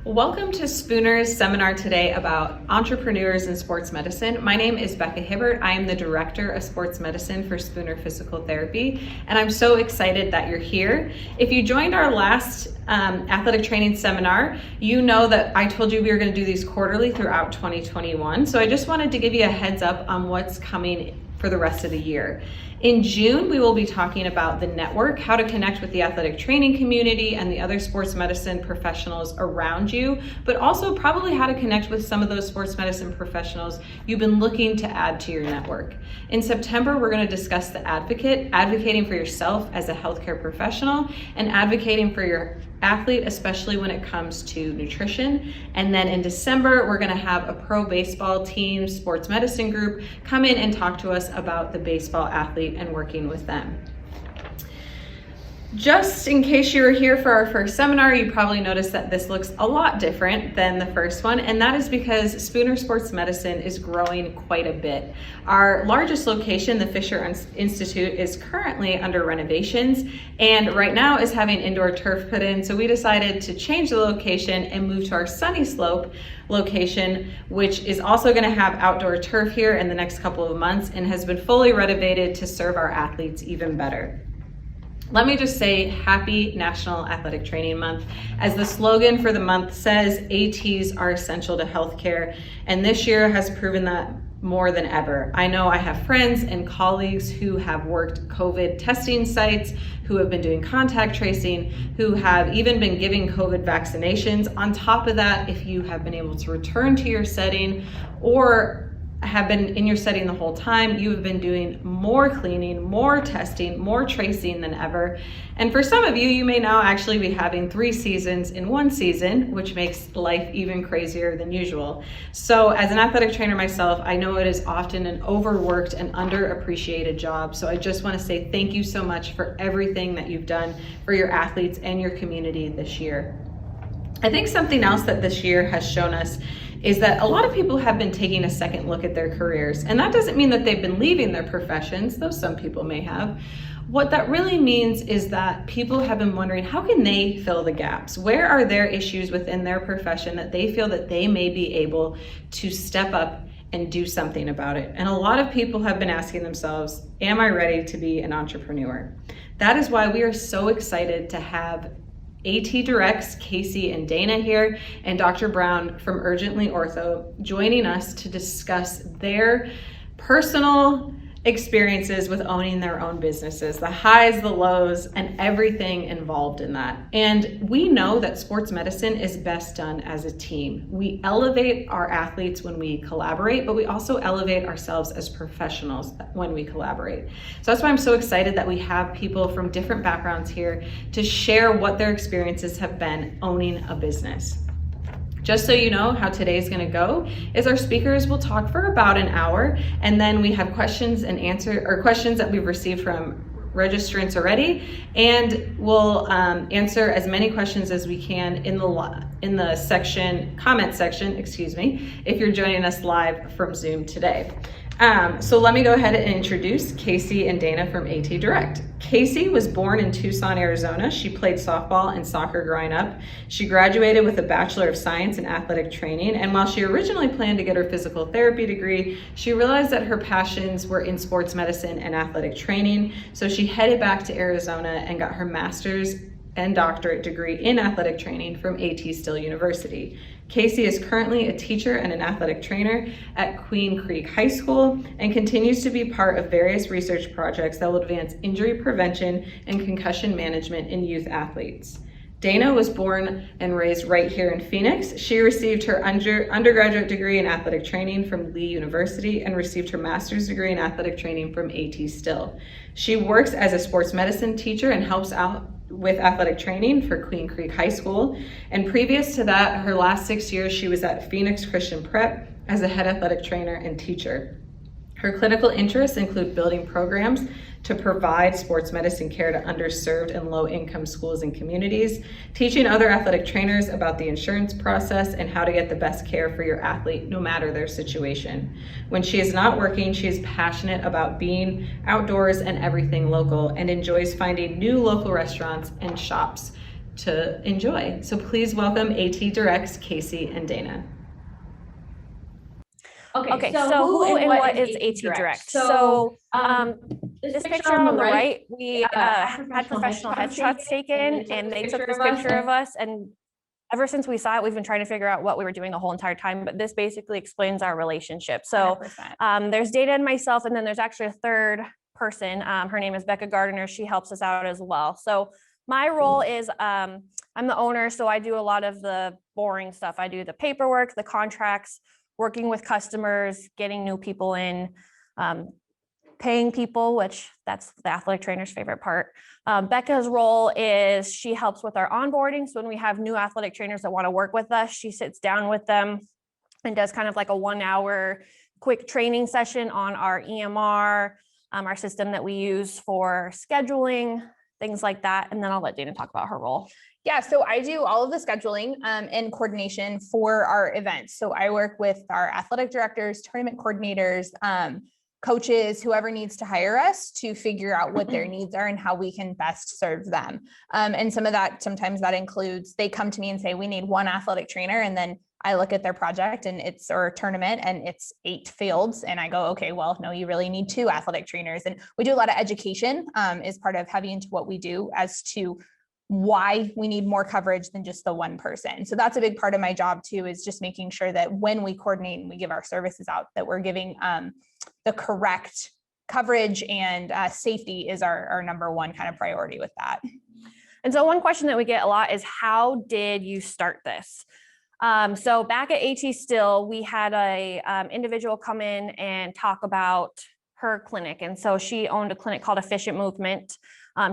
Welcome to Spooner's seminar today about entrepreneurs in sports medicine. My name is Becca Hibbert. I am the Director of Sports Medicine for Spooner Physical Therapy, and I'm so excited that you're here. If you joined our last athletic training seminar, you know that I told you we were going to do these quarterly throughout 2021. So I just wanted to give you a heads up on what's coming for the rest of the year. In June, we will be talking about the network, how to connect with the athletic training community and the other sports medicine professionals around you, but also probably how to connect with some of those sports medicine professionals you've been looking to add to your network. In September, we're going to discuss the advocate, advocating for yourself as a healthcare professional and advocating for your athlete, especially when it comes to nutrition. And then in December, we're going to have a pro baseball team sports medicine group come in and talk to us about the baseball athlete and working with them. Just in case you were here for our first seminar, you probably noticed that this looks a lot different than the first one, and that is because Spooner Sports Medicine is growing quite a bit. Our largest location, the Fisher Institute, is currently under renovations and right now is having indoor turf put in, so we decided to change the location and move to our Sunny Slope location, which is also going to have outdoor turf here in the next couple of months and has been fully renovated to serve our athletes even better. Let me just say happy National Athletic Training Month. As the slogan for the month says, ATs are essential to healthcare, and this year has proven that more than ever. I know I have friends and colleagues who have worked COVID testing sites, who have been doing contact tracing, who have even been giving COVID vaccinations. On top of that, if you have been able to return to your setting or have been in your setting the whole time, you have been doing more cleaning, more testing, more tracing than ever. And for some of you, you may now actually be having 3 seasons in 1 season, which makes life even crazier than usual. So as an athletic trainer myself, I know it is often an overworked and underappreciated job. So I just want to say thank you so much for everything that you've done for your athletes and your community this year. I think something else that this year has shown us is that a lot of people have been taking a second look at their careers. And that doesn't mean that they've been leaving their professions, though some people may have. What that really means is that people have been wondering, how can they fill the gaps? Where are there issues within their profession that they feel that they may be able to step up and do something about it? And a lot of people have been asking themselves, am I ready to be an entrepreneur? That is why we are so excited to have AT Direct's Casey and Dayna here and Dr. Brown from Urgently Ortho joining us to discuss their personal experiences with owning their own businesses, the highs, the lows, and everything involved in that. And we know that sports medicine is best done as a team. We elevate our athletes when we collaborate, but we also elevate ourselves as professionals when we collaborate. So that's why I'm so excited that we have people from different backgrounds here to share what their experiences have been owning a business. Just so you know how today's gonna go is our speakers will talk for about an hour, and then we have questions and questions that we've received from registrants already, and we'll answer as many questions as we can in the comment section, if you're joining us live from Zoom today. So let me go ahead and introduce Casey and Dayna from AT Direct. Casey was born in Tucson, Arizona. She played softball and soccer growing up. She graduated with a Bachelor of Science in Athletic Training, and while she originally planned to get her physical therapy degree, she realized that her passions were in sports medicine and athletic training, so she headed back to Arizona and got her master's and doctorate degree in athletic training from AT Still University. Casey is currently a teacher and an athletic trainer at Queen Creek High School and continues to be part of various research projects that will advance injury prevention and concussion management in youth athletes. Dayna was born and raised right here in Phoenix. She received her undergraduate degree in athletic training from Lee University and received her master's degree in athletic training from AT Still. She works as a sports medicine teacher and helps out with athletic training for Queen Creek High School. And previous to that, her last 6 years, she was at Phoenix Christian Prep as a head athletic trainer and teacher. Her clinical interests include building programs to provide sports medicine care to underserved and low-income schools and communities, teaching other athletic trainers about the insurance process and how to get the best care for your athlete, no matter their situation. When she is not working, she is passionate about being outdoors and everything local and enjoys finding new local restaurants and shops to enjoy. So please welcome AT Direct's Casey and Dayna. Okay, so who and what is AT Direct? So this picture on the right, we had professional headshots taken, and they took this picture of us, and ever since we saw it, we've been trying to figure out what we were doing the whole entire time, but this basically explains our relationship. So there's Dayna and myself, and then there's actually a third person. Her name is Becca Gardner. She helps us out as well. So my role is I'm the owner, so I do a lot of the boring stuff. I do the paperwork, the contracts, working with customers, getting new people in, paying people, which that's the athletic trainer's favorite part. Becca's role is she helps with our onboarding. So when we have new athletic trainers that want to work with us, she sits down with them and does kind of like a 1-hour quick training session on our EMR, our system that we use for scheduling, things like that. And then I'll let Dayna talk about her role. Yeah, so I do all of the scheduling and coordination for our events. So I work with our athletic directors, tournament coordinators, coaches, whoever needs to hire us to figure out what their needs are and how we can best serve them. And sometimes that includes, they come to me and say, we need one athletic trainer. And then I look at their project or tournament and it's 8 fields. And I go, okay, well, no, you really need 2 athletic trainers. And we do a lot of education is part of heavy into what we do as to why we need more coverage than just the one person. So that's a big part of my job too, is just making sure that when we coordinate and we give our services out, that we're giving the correct coverage, and safety is our number one kind of priority with that. And so one question that we get a lot is, how did you start this? So back at AT Still, we had a individual come in and talk about her clinic. And so she owned a clinic called Efficient Movement.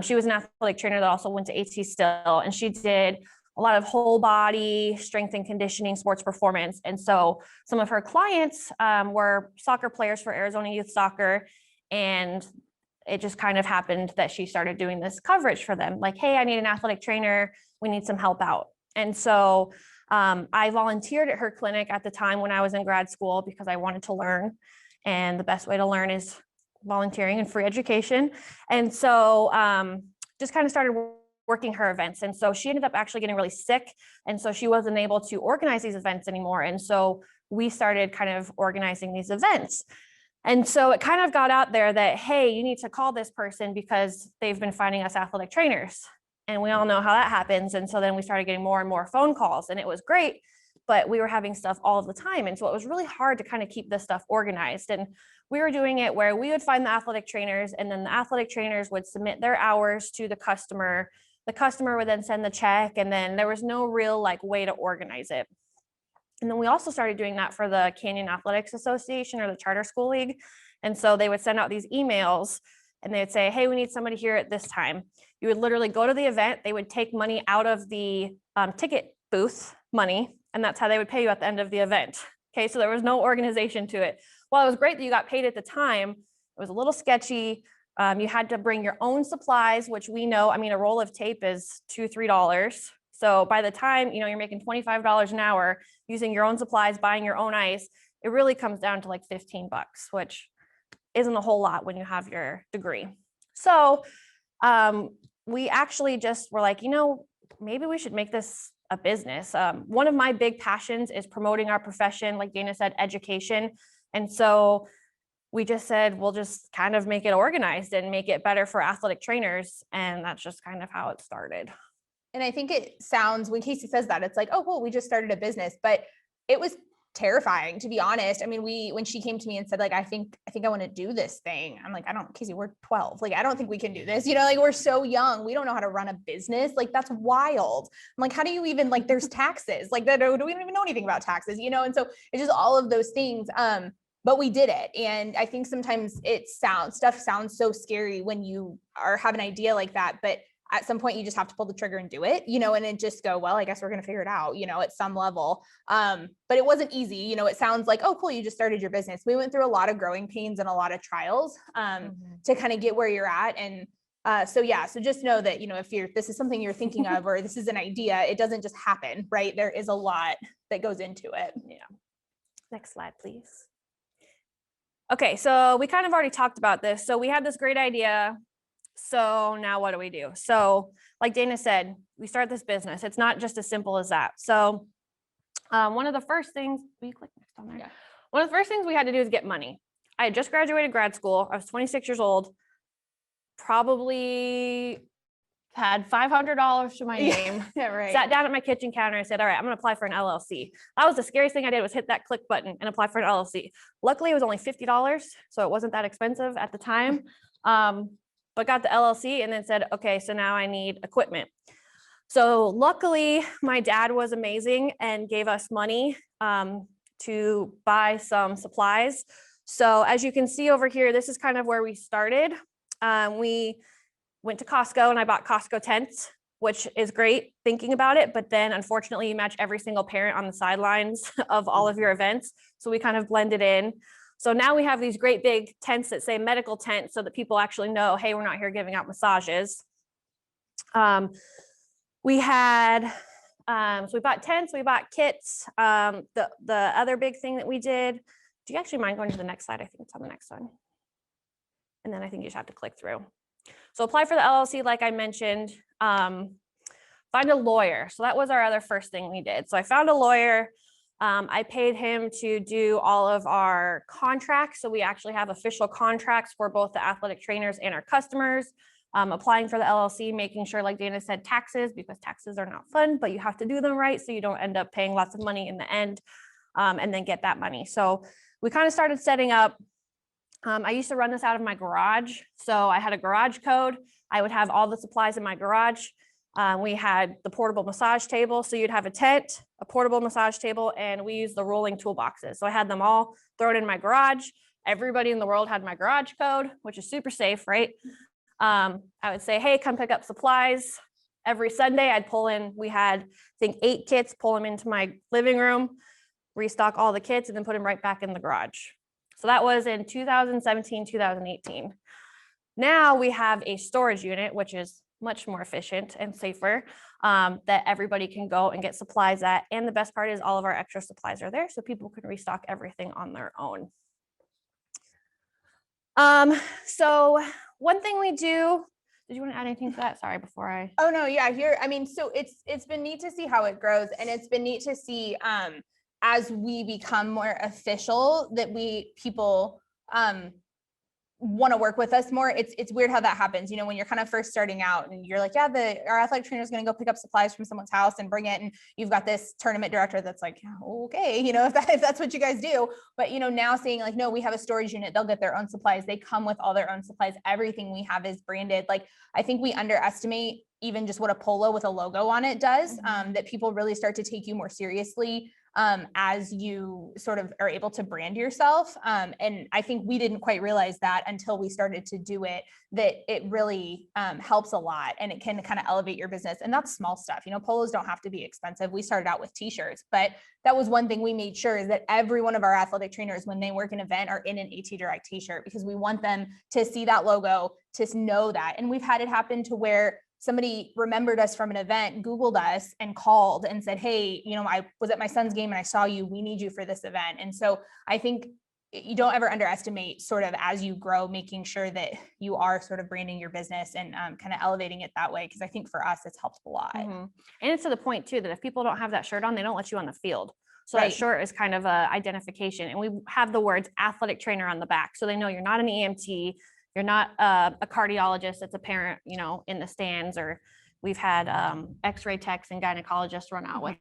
She was an athletic trainer that also went to AT Still, and she did a lot of whole body strength and conditioning, sports performance. And so some of her clients were soccer players for Arizona Youth Soccer. And it just kind of happened that she started doing this coverage for them. Like, hey, I need an athletic trainer. We need some help out. And so I volunteered at her clinic at the time when I was in grad school because I wanted to learn. And the best way to learn is volunteering and free education. And so just kind of started working her events. And so she ended up actually getting really sick. And so she wasn't able to organize these events anymore. And so we started kind of organizing these events. And so it kind of got out there that, hey, you need to call this person because they've been finding us athletic trainers. And we all know how that happens. And so then we started getting more and more phone calls, and it was great, but we were having stuff all of the time. And so it was really hard to kind of keep this stuff organized. And we were doing it where we would find the athletic trainers, and then the athletic trainers would submit their hours to the customer. The customer would then send the check, and then there was no real way to organize it. And then we also started doing that for the Canyon Athletics Association or the Charter School League. And so they would send out these emails and they would say, hey, we need somebody here at this time. You would literally go to the event. They would take money out of the ticket booth money, and that's how they would pay you at the end of the event. Okay, so there was no organization to it. While it was great that you got paid at the time, it was a little sketchy. You had to bring your own supplies, which we know, a roll of tape is $2, $3. So by the time, you're making $25 an hour using your own supplies, buying your own ice, it really comes down to like $15, which isn't a whole lot when you have your degree. So we actually just were like, maybe we should make this a business. One of my big passions is promoting our profession, like Dayna said, education. And so we just said, we'll just kind of make it organized and make it better for athletic trainers. And that's just kind of how it started. And I think it sounds, when Casey says that, it's like, oh, cool, we just started a business, but it was terrifying, to be honest. When she came to me and said, I think I want to do this thing. I'm like, Casey, we're 12. I don't think we can do this. We're so young. We don't know how to run a business. That's wild. I'm like, how do you even, there's taxes, we don't even know anything about taxes, and so it's just all of those things. But we did it. And I think sometimes stuff sounds so scary when you have an idea like that, but at some point you just have to pull the trigger and do it, and then just go, well, I guess we're going to figure it out, at some level. But it wasn't easy. It sounds like, oh, cool, you just started your business. We went through a lot of growing pains and a lot of trials to kind of get where you're at. And so just know that, if this is something you're thinking of, or this is an idea, it doesn't just happen, right? There is a lot that goes into it. Yeah. Next slide, please. Okay, so we kind of already talked about this. So we had this great idea. So now what do we do? So like Dayna said, we start this business. It's not just as simple as that. So one of the first things, will you click next on there? Yeah. One of the first things we had to do is get money. I had just graduated grad school. I was 26 years old, probably had $500 to my name. Yeah, right. Sat down at my kitchen counter and said, all right, I'm going to apply for an LLC. That was the scariest thing I did, was hit that click button and apply for an LLC. Luckily, it was only $50, so it wasn't that expensive at the time. But got the LLC and then said, okay, so now I need equipment. So luckily, my dad was amazing and gave us money to buy some supplies. So as you can see over here, this is kind of where we started. We went to Costco and I bought Costco tents, which is great thinking about it. But then unfortunately, you match every single parent on the sidelines of all of your events. So we kind of blended in. So now we have these great big tents that say medical tent so that people actually know, hey, we're not here giving out massages. We had, so we bought tents, we bought kits. The other big thing that we did, do you actually mind going to the next slide? I think it's on the next one. And then I think you just have to click through. So apply for the LLC, like I mentioned, find a lawyer. So that was our other first thing we did. So I found a lawyer. I paid him to do all of our contracts. So we actually have official contracts for both the athletic trainers and our customers. Applying for the LLC, making sure, like Dayna said, taxes, because taxes are not fun, but you have to do them right so you don't end up paying lots of money in the end, and then get that money. So we kind of started setting up. I used to run this out of my garage. So I had a garage code. I would have all the supplies in my garage. We had the portable massage table. So you'd have a tent, a portable massage table, and we used the rolling toolboxes. So I had them all thrown in my garage. Everybody in the world had my garage code, which is super safe, right? I would say, hey, come pick up supplies. Every Sunday I'd pull in, we had, I think 8 kits, pull them into my living room, restock all the kits, and then put them right back in the garage. So that was in 2017, 2018. Now we have a storage unit, which is much more efficient and safer, that everybody can go and get supplies at. And the best part is all of our extra supplies are there, so people can restock everything on their own. So one thing we do, did you want to add anything to that? Sorry, before I. Oh no, yeah, here, I mean, so it's been neat to see how it grows, and it's been neat to see as we become more official that people want to work with us more. It's weird how that happens. You know, when you're kind of first starting out and you're like, yeah, our athletic trainer is going to go pick up supplies from someone's house and bring it. And you've got this tournament director that's like, okay, you know, if that's what you guys do. But, you know, now saying like, no, we have a storage unit, they'll get their own supplies. They come with all their own supplies. Everything we have is branded. Like, I think we underestimate even just what a polo with a logo on it does, that people really start to take you more seriously as you sort of are able to brand yourself. And I think we didn't quite realize that until we started to do it, that it really helps a lot, and it can kind of elevate your business. And that's small stuff. You know, polos don't have to be expensive. We started out with t-shirts, but that was one thing we made sure is that every one of our athletic trainers, when they work an event, are in an AT Direct t-shirt, because we want them to see that logo, to know that. And we've had it happen to where somebody remembered us from an event, Googled us and called and said, hey, you know, I was at my son's game and I saw you, we need you for this event. And so I think you don't ever underestimate sort of as you grow, making sure that you are sort of branding your business and kind of elevating it that way. Cause I think for us, it's helped a lot. And it's to the point too, that if people don't have that shirt on, they don't let you on the field. So Right. that shirt is kind of a identification. And we have the words athletic trainer on the back. So they know you're not an EMT, you're not a cardiologist that's a parent, you know, in the stands, or we've had x-ray techs and gynecologists run out with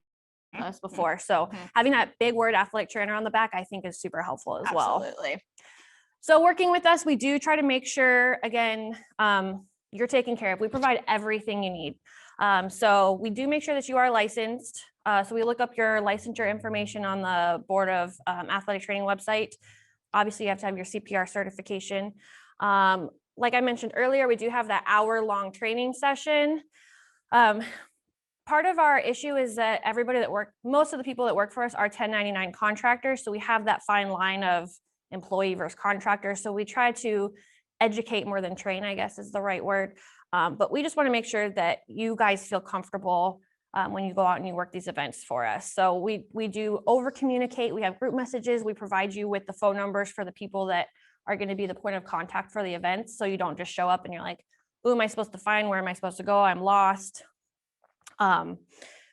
us before. So having that big word athletic trainer on the back, I think is super helpful as well. Absolutely. So working with us, we do try to make sure, again, you're taken care of. We provide everything you need. So we do make sure that you are licensed. So we look up your licensure information on the Board of Athletic Training website. Obviously, you have to have your CPR certification. Like I mentioned earlier, we do have that hour-long training session. Part of our issue is that most of the people that work for us are 1099 contractors. So we have that fine line of employee versus contractor. So we try to educate more than train, I guess is the right word. But we just want to make sure that you guys feel comfortable when you go out and you work these events for us. So we do over communicate. We have group messages. We provide you with the phone numbers for the people that are going to be the point of contact for the events. So you don't just show up and you're like, who am I supposed to find? Where am I supposed to go? I'm lost.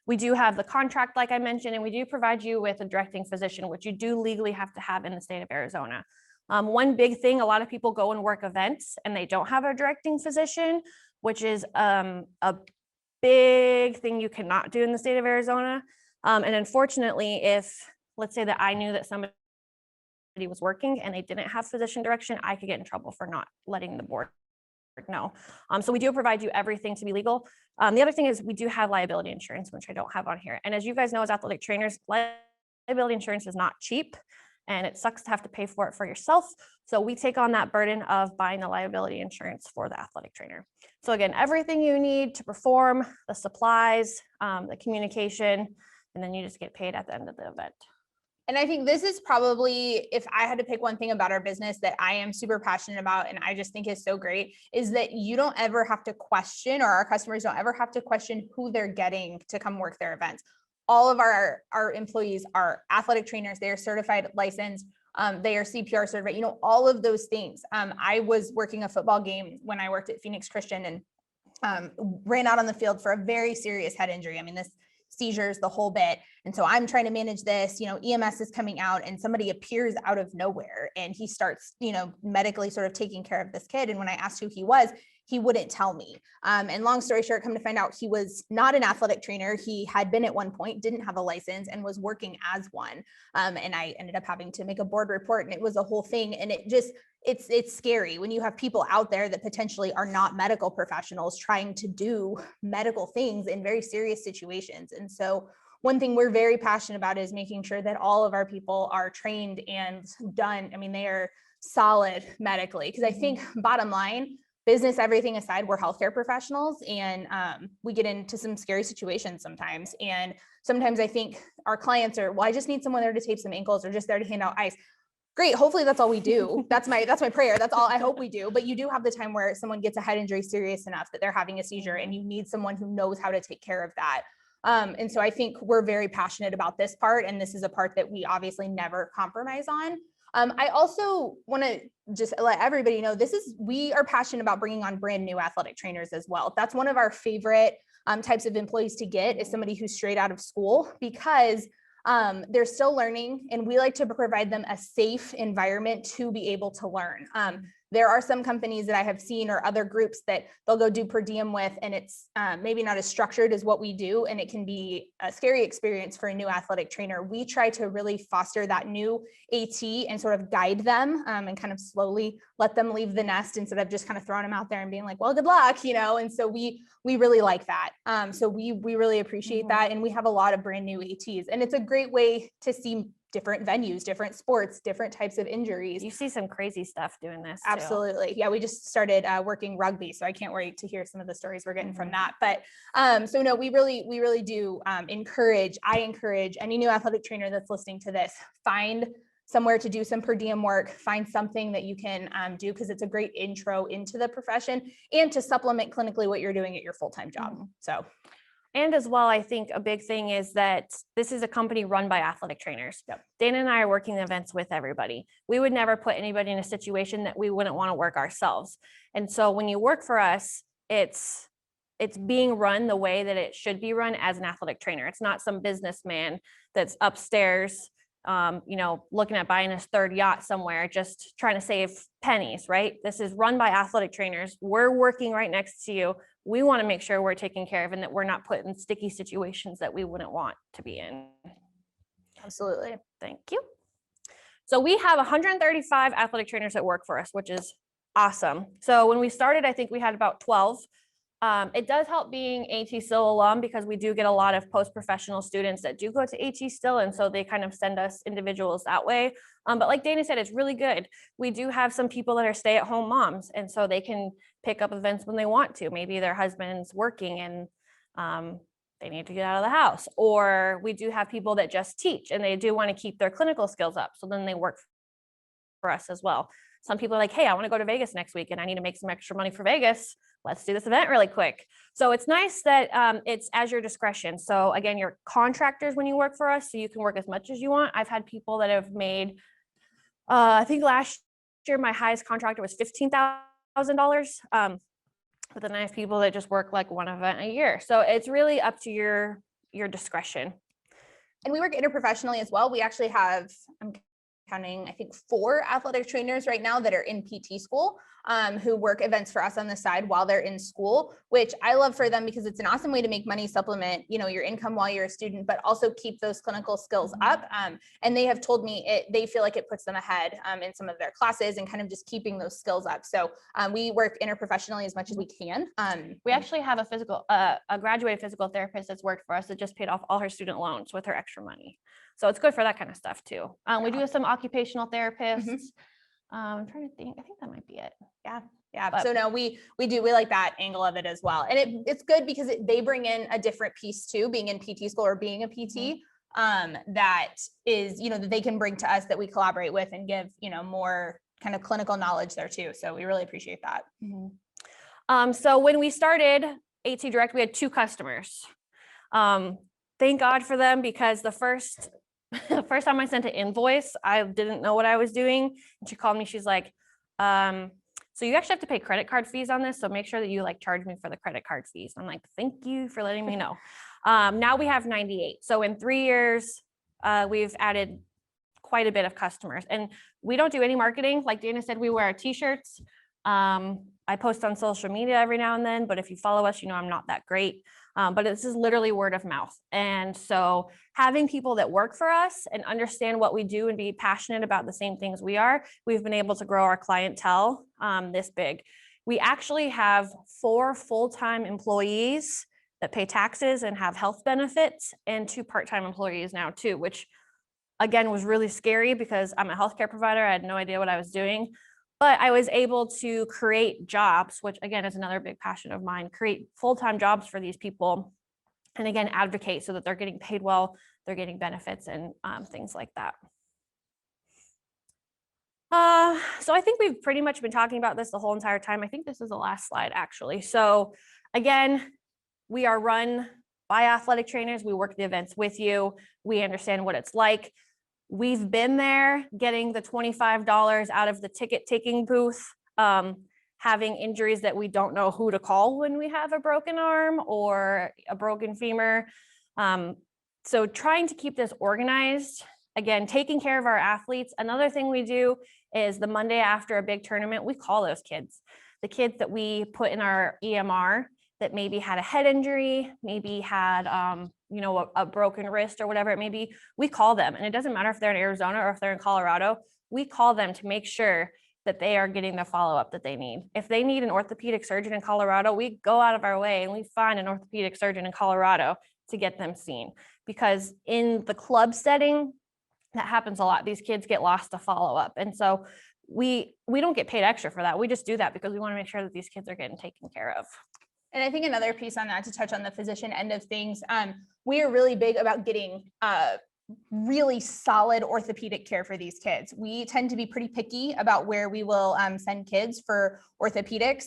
We do have the contract, like I mentioned, and we do provide you with a directing physician, which you do legally have to have in the state of Arizona. One big thing, a lot of people go and work events and they don't have a directing physician, which is a big thing you cannot do in the state of Arizona. And unfortunately, if let's say that I knew that somebody was working and they didn't have physician direction, I could get in trouble for not letting the board know. So we do provide you everything to be legal. The other thing is we do have liability insurance, which I don't have on here. And as you guys know, as athletic trainers, liability insurance is not cheap and it sucks to have to pay for it for yourself. So we take on that burden of buying the liability insurance for the athletic trainer. So again, everything you need to perform, the supplies, the communication, and then you just get paid at the end of the event. And I think this is probably, if I had to pick one thing about our business that I am super passionate about and I just think is so great, is that you don't ever have to question, or our customers don't ever have to question who they're getting to come work their events. All of our employees are athletic trainers. They are certified, licensed. They are CPR certified, all of those things. I was working a football game when I worked at Phoenix Christian and ran out on the field for a very serious head injury. I mean, this seizures, the whole bit. And so I'm trying to manage this, EMS is coming out and somebody appears out of nowhere and he starts, medically sort of taking care of this kid. And when I asked who he was, he wouldn't tell me. And long story short, come to find out he was not an athletic trainer. He had been at one point, didn't have a license and was working as one. And I ended up having to make a board report and it was a whole thing. And it just, it's scary when you have people out there that potentially are not medical professionals trying to do medical things in very serious situations. And so one thing we're very passionate about is making sure that all of our people are trained and done. I mean, they are solid medically, because I think bottom line, business, everything aside, we're healthcare professionals and we get into some scary situations sometimes. And sometimes I think our clients are, well, I just need someone there to tape some ankles or just there to hand out ice. Great. Hopefully that's all we do. That's my prayer. That's all I hope we do. But you do have the time where someone gets a head injury serious enough that they're having a seizure and you need someone who knows how to take care of that. And so I think we're very passionate about this part. And this is a part that we obviously never compromise on. I also want to just let everybody know we are passionate about bringing on brand new athletic trainers as well. That's one of our favorite types of employees to get, is somebody who's straight out of school, because they're still learning and we like to provide them a safe environment to be able to learn. There are some companies that I have seen or other groups that they'll go do per diem with, and it's maybe not as structured as what we do. And it can be a scary experience for a new athletic trainer. We try to really foster that new AT and sort of guide them and kind of slowly let them leave the nest instead of just kind of throwing them out there and being like, well, good luck, And so we really like that. So we really appreciate that. And we have a lot of brand new ATs, and it's a great way to see different venues, different sports, different types of injuries. You see some crazy stuff doing this too. Absolutely. Yeah, we just started working rugby, so I can't wait to hear some of the stories we're getting from that. But so no, we really do I encourage any new athletic trainer that's listening to this, find somewhere to do some per diem work, find something that you can do, because it's a great intro into the profession and to supplement clinically what you're doing at your full-time job. So. And as well, I think a big thing is that this is a company run by athletic trainers. Yep. Dayna and I are working the events with everybody. We would never put anybody in a situation that we wouldn't want to work ourselves. And so when you work for us, it's being run the way that it should be run as an athletic trainer. It's not some businessman that's upstairs, looking at buying his third yacht somewhere, just trying to save pennies, right? This is run by athletic trainers. We're working right next to you. We want to make sure we're taken care of and that we're not put in sticky situations that we wouldn't want to be in. Absolutely. Thank you. So we have 135 athletic trainers that work for us, which is awesome. So when we started, I think we had about 12. It does help being AT Still alum, because we do get a lot of post-professional students that do go to AT Still, and so they kind of send us individuals that way. But like Dayna said, it's really good. We do have some people that are stay-at-home moms, and so they can pick up events when they want to. Maybe their husband's working and they need to get out of the house. Or we do have people that just teach and they do want to keep their clinical skills up, so then they work for us as well. Some people are like, hey, I want to go to Vegas next week and I need to make some extra money for Vegas. Let's do this event really quick. So it's nice that it's as your discretion. So again, you're contractors when you work for us, so you can work as much as you want. I've had people that have made, I think last year, my highest contractor was $15,000. But then I have people that just work like one event a year. So it's really up to your discretion. And we work interprofessionally as well. We actually have, I'm counting, I think 4 athletic trainers right now that are in PT school, who work events for us on the side while they're in school, which I love for them because it's an awesome way to make money, supplement, your income while you're a student, but also keep those clinical skills up. And they have told me they feel like it puts them ahead in some of their classes and kind of just keeping those skills up. So we work interprofessionally as much as we can. We actually have a graduated physical therapist that's worked for us that just paid off all her student loans with her extra money. So it's good for that kind of stuff too. We do have some occupational therapists. I'm trying to think, I think that might be it. Yeah. But- So no, we like that angle of it as well. And it's good because they bring in a different piece too, being in PT school or being a PT, that is, that they can bring to us that we collaborate with and give, more kind of clinical knowledge there too. So we really appreciate that. So when we started AT Direct, we had 2 customers. Thank God for them, because the first time I sent an invoice, I didn't know what I was doing. And she called me, she's like, so you actually have to pay credit card fees on this. So make sure that you charge me for the credit card fees. I'm like, thank you for letting me know. Now we have 98. So in 3 years, we've added quite a bit of customers, and we don't do any marketing. Like Dayna said, we wear our t-shirts. I post on social media every now and then, but if you follow us, I'm not that great. But this is literally word of mouth. And so having people that work for us and understand what we do and be passionate about the same things we are, we've been able to grow our clientele this big. We actually have 4 full-time employees that pay taxes and have health benefits, and 2 part-time employees now too, which again was really scary because I'm a healthcare provider. I had no idea what I was doing. But I was able to create jobs, which again is another big passion of mine, create full-time jobs for these people. And again, advocate so that they're getting paid well, they're getting benefits and things like that. So I think we've pretty much been talking about this the whole entire time. I think this is the last slide actually. So again, we are run by athletic trainers. We work the events with you. We understand what it's like. We've been there getting the $25 out of the ticket taking booth, having injuries that we don't know who to call when we have a broken arm or a broken femur. So trying to keep this organized, again, taking care of our athletes. Another thing we do is the Monday after a big tournament, we call those kids. The kids that we put in our EMR that maybe had a head injury, maybe had a broken wrist or whatever it may be, we call them. And it doesn't matter if they're in Arizona or if they're in Colorado, we call them to make sure that they are getting the follow-up that they need. If they need an orthopedic surgeon in Colorado, we go out of our way and we find an orthopedic surgeon in Colorado to get them seen. Because in the club setting, that happens a lot. These kids get lost to follow-up. And so we don't get paid extra for that. We just do that because we want to make sure that these kids are getting taken care of. And I think another piece on that, to touch on the physician end of things, we are really big about getting really solid orthopedic care for these kids. We tend to be pretty picky about where we will send kids for orthopedics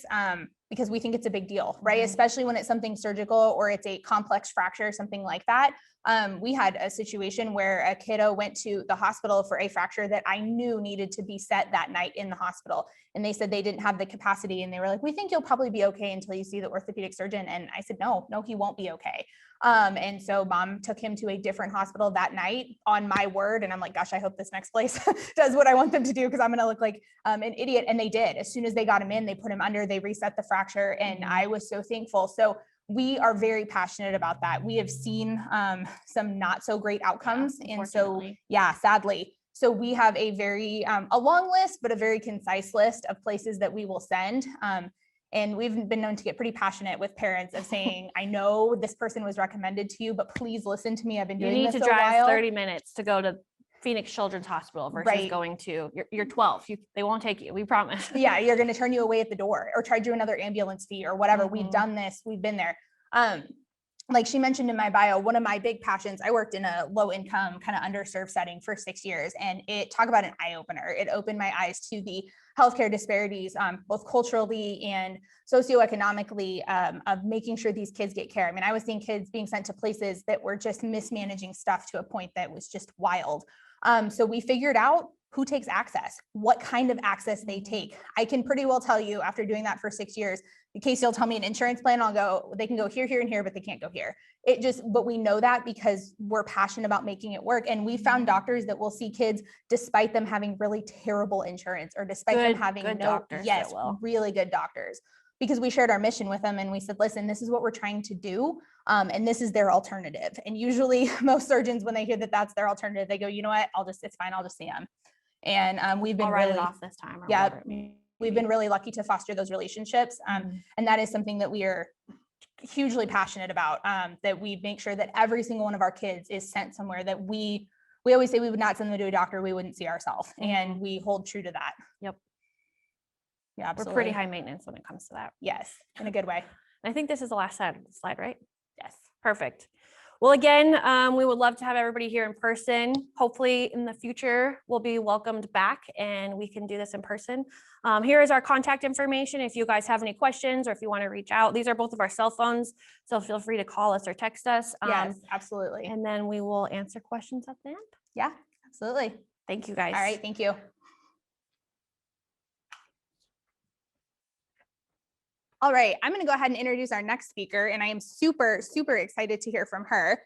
because we think it's a big deal, right? Especially when it's something surgical or it's a complex fracture, something like that. We had a situation where a kiddo went to the hospital for a fracture that I knew needed to be set that night in the hospital. And they said they didn't have the capacity. And they were like, we think you'll probably be okay until you see the orthopedic surgeon. And I said, no, he won't be okay. And so mom took him to a different hospital that night, on my word. And I'm like, gosh, I hope this next place does what I want them to do, because I'm going to look like an idiot. And they did. As soon as they got him in, they put him under, they reset the fracture. And I was so thankful. So we are very passionate about that. We have seen some not so great outcomes. And so, sadly. So we have a very, a long list, but a very concise list of places that we will send. And we've been known to get pretty passionate with parents of saying, I know this person was recommended to you, but please listen to me. I've been doing this a while. You need to drive 30 minutes to go to Phoenix Children's Hospital versus going to, you're 12. They won't take you, we promise. Yeah, you're going to turn you away at the door or charge you another ambulance fee or whatever. We've done this, we've been there. Like she mentioned in my bio, one of my big passions, I worked in a low income kind of underserved setting for 6 years, and talk about an eye opener. It opened my eyes to the healthcare disparities, both culturally and socioeconomically, of making sure these kids get care. I mean, I was seeing kids being sent to places that were just mismanaging stuff to a point that was just wild. So we figured out who takes access, what kind of access they take. I can pretty well tell you, after doing that for 6 years, Casey will tell me an insurance plan. I'll go, they can go here, here, and here, but they can't go here. But we know that because we're passionate about making it work. And we found doctors that will see kids despite them having really terrible insurance or despite them having really good doctors, because we shared our mission with them and we said, listen, this is what we're trying to do. And this is their alternative. And usually most surgeons, when they hear that that's their alternative, they go, you know what, it's fine. I'll just see them. And we've been I'll write it off this time. We've been really lucky to foster those relationships. And that is something that we are hugely passionate about, that we make sure that every single one of our kids is sent somewhere that we always say we would not send them to a doctor we wouldn't see ourselves. And we hold true to that. Yep. Yeah, absolutely. We're pretty high maintenance when it comes to that. Yes, in a good way. I think this is the last slide, right? Yes. Perfect. Well, again, we would love to have everybody here in person. Hopefully in the future, we'll be welcomed back and we can do this in person. Here is our contact information. If you guys have any questions or if you want to reach out, these are both of our cell phones. So feel free to call us or text us. Yes, absolutely. And then we will answer questions at the end. Yeah, absolutely. Thank you guys. All right. Thank you. All right, I'm going to go ahead and introduce our next speaker, and I am super, super excited to hear from her.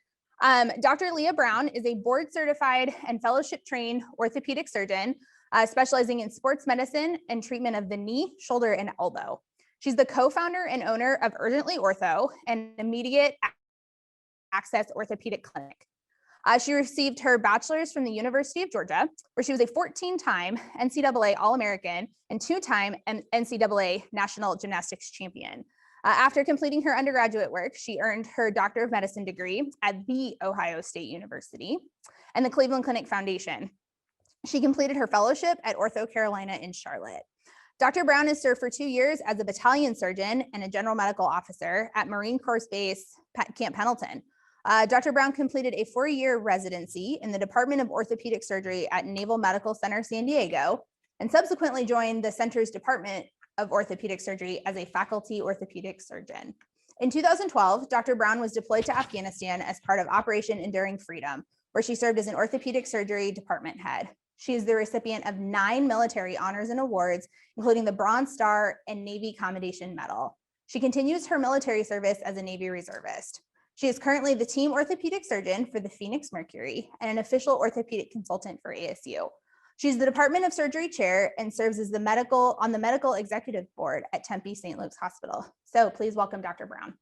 Dr. Leah Brown is a board certified and fellowship trained orthopedic surgeon, specializing in sports medicine and treatment of the knee, shoulder, and elbow. She's the co-founder and owner of Urgently Ortho, an immediate access orthopedic clinic. She received her bachelor's from the University of Georgia, where she was a 14-time NCAA All-American and 2-time NCAA National Gymnastics Champion. After completing her undergraduate work, she earned her Doctor of Medicine degree at The Ohio State University and the Cleveland Clinic Foundation. She completed her fellowship at Ortho Carolina in Charlotte. Dr. Brown has served for 2 years as a battalion surgeon and a general medical officer at Marine Corps Base Camp Pendleton. Dr. Brown completed a 4-year residency in the Department of Orthopedic Surgery at Naval Medical Center, San Diego, and subsequently joined the center's Department of Orthopedic Surgery as a faculty orthopedic surgeon. In 2012, Dr. Brown was deployed to Afghanistan as part of Operation Enduring Freedom, where she served as an orthopedic surgery department head. She is the recipient of 9 military honors and awards, including the Bronze Star and Navy Commendation Medal. She continues her military service as a Navy reservist. She is currently the team orthopedic surgeon for the Phoenix Mercury and an official orthopedic consultant for ASU. She's the Department of Surgery chair and serves as on the medical executive board at Tempe St. Luke's Hospital. So please welcome Dr. Brown.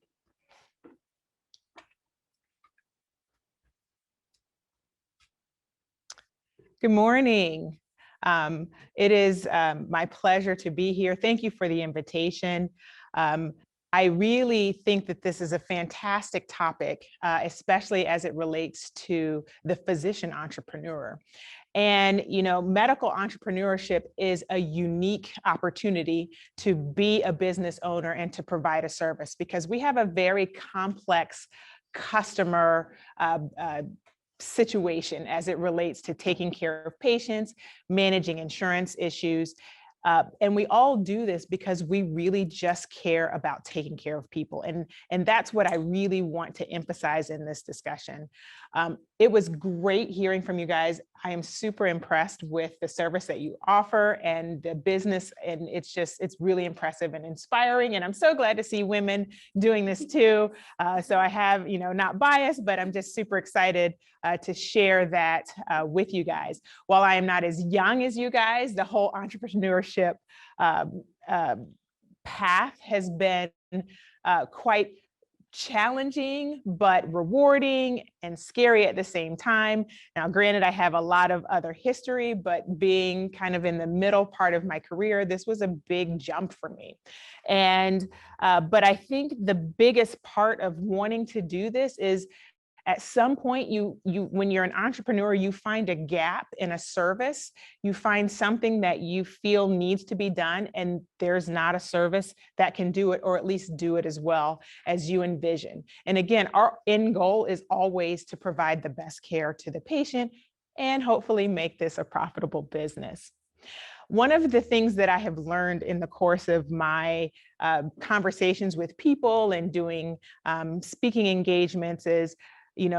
Good morning. It is my pleasure to be here. Thank you for the invitation. I really think that this is a fantastic topic, especially as it relates to the physician entrepreneur. And, you know, medical entrepreneurship is a unique opportunity to be a business owner and to provide a service, because we have a very complex customer situation as it relates to taking care of patients, managing insurance issues. And we all do this because we really just care about taking care of people. And that's what I really want to emphasize in this discussion. It was great hearing from you guys. I am super impressed with the service that you offer and the business. And it's really impressive and inspiring. And I'm so glad to see women doing this too. So I have, not biased, but I'm just super excited to share that with you guys. While I am not as young as you guys, the whole entrepreneurship path has been quite challenging, but rewarding and scary at the same time. Now, granted, I have a lot of other history, but being kind of in the middle part of my career, this was a big jump for me. And, but I think the biggest part of wanting to do this is at some point, when you're an entrepreneur, you find a gap in a service, you find something that you feel needs to be done, and there's not a service that can do it, or at least do it as well as you envision. And again, our end goal is always to provide the best care to the patient and hopefully make this a profitable business. One of the things that I have learned in the course of my conversations with people and doing speaking engagements is,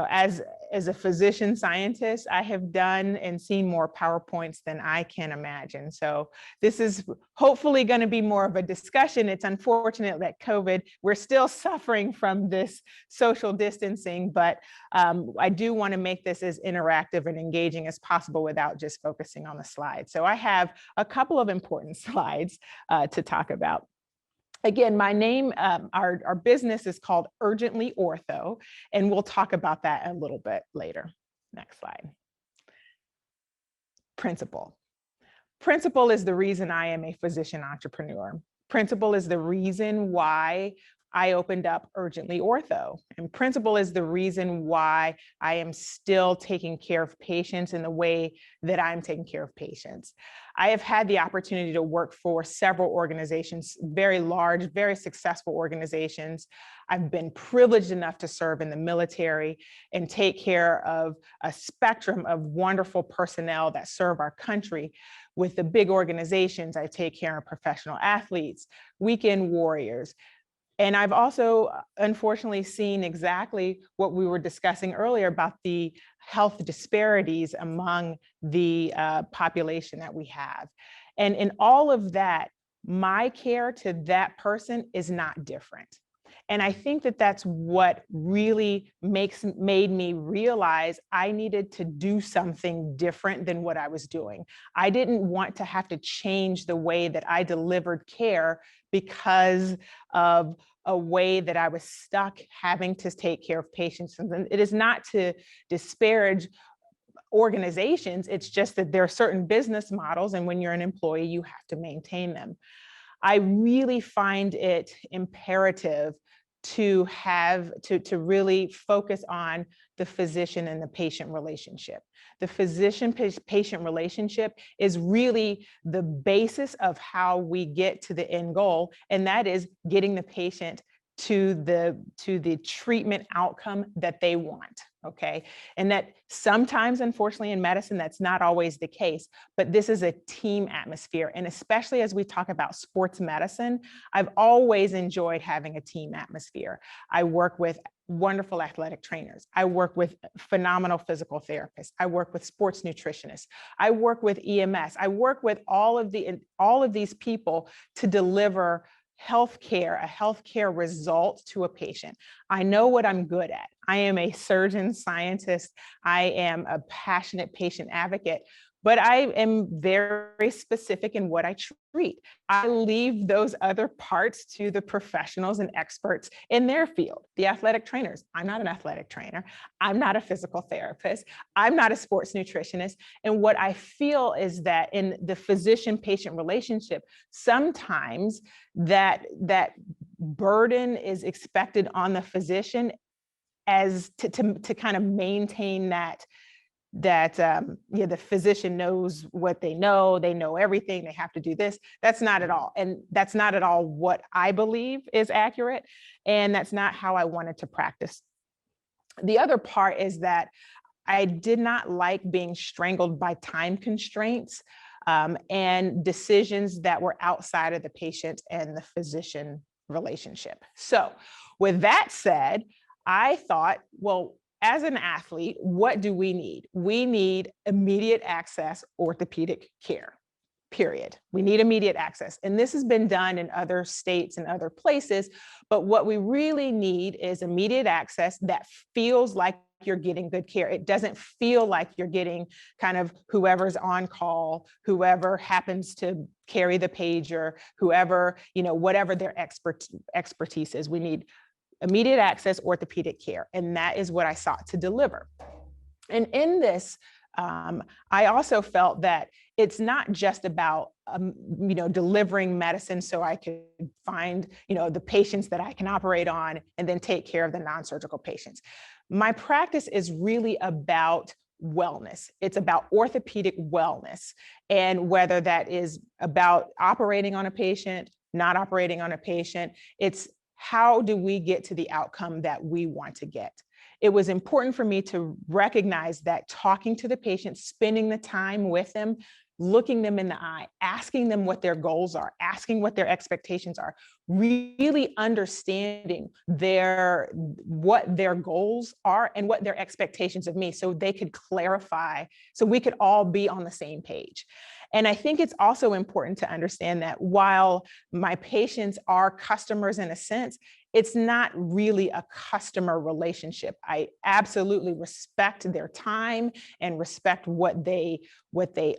as as a physician scientist, I have done and seen more PowerPoints than I can imagine. So this is hopefully going to be more of a discussion. It's unfortunate that COVID, we're still suffering from this social distancing, but I do want to make this as interactive and engaging as possible without just focusing on the slides. So I have a couple of important slides to talk about. Again, my name, our business is called Urgently Ortho, and we'll talk about that a little bit later. Next slide. Principle. Principle is the reason I am a physician entrepreneur. Principle is the reason why I opened up Urgently Ortho. And Principle is the reason why I am still taking care of patients in the way that I'm taking care of patients. I have had the opportunity to work for several organizations, very large, very successful organizations. I've been privileged enough to serve in the military and take care of a spectrum of wonderful personnel that serve our country. With the big organizations, I take care of professional athletes, weekend warriors. And I've also, unfortunately, seen exactly what we were discussing earlier about the health disparities among the population that we have. And in all of that, my care to that person is not different. And I think that that's what really made me realize I needed to do something different than what I was doing. I didn't want to have to change the way that I delivered care because of a way that I was stuck having to take care of patients. And it is not to disparage organizations, it's just that there are certain business models, and when you're an employee, you have to maintain them. I really find it imperative to really focus on the physician and the patient relationship. The physician-patient relationship is really the basis of how we get to the end goal, and that is getting the patient to the treatment outcome that they want, okay? And that sometimes, unfortunately, in medicine, that's not always the case, but this is a team atmosphere. And especially as we talk about sports medicine, I've always enjoyed having a team atmosphere. I work with wonderful athletic trainers. I work with phenomenal physical therapists. I work with sports nutritionists. I work with EMS. I work with all of these people to deliver a healthcare result to a patient. I know what I'm good at. I am a surgeon scientist. I am a passionate patient advocate, but I am very specific in what I treat. I leave those other parts to the professionals and experts in their field, the athletic trainers. I'm not an athletic trainer. I'm not a physical therapist. I'm not a sports nutritionist. And what I feel is that in the physician-patient relationship, sometimes that burden is expected on the physician as to kind of maintain that the physician knows what they know everything, they have to do this. That's not at all. And that's not at all what I believe is accurate. And that's not how I wanted to practice. The other part is that I did not like being strangled by time constraints and decisions that were outside of the patient and the physician relationship. So with that said, I thought, well, as an athlete, what do we need? We need immediate access orthopedic care, period. We need immediate access. And this has been done in other states and other places, but what we really need is immediate access that feels like you're getting good care. It doesn't feel like you're getting kind of whoever's on call, whoever happens to carry the pager, whoever, whatever their expertise is. We need immediate access orthopedic care. And that is what I sought to deliver. And in this, I also felt that it's not just about, delivering medicine so I could find, the patients that I can operate on and then take care of the non-surgical patients. My practice is really about wellness. It's about orthopedic wellness. And whether that is about operating on a patient, not operating on a patient, it's how do we get to the outcome that we want to get? It was important for me to recognize that talking to the patient, spending the time with them, looking them in the eye, asking them what their goals are, asking what their expectations are, really understanding what their goals are and what their expectations of me, so they could clarify, so we could all be on the same page. And I think it's also important to understand that while my patients are customers in a sense, it's not really a customer relationship. I absolutely respect their time and respect what they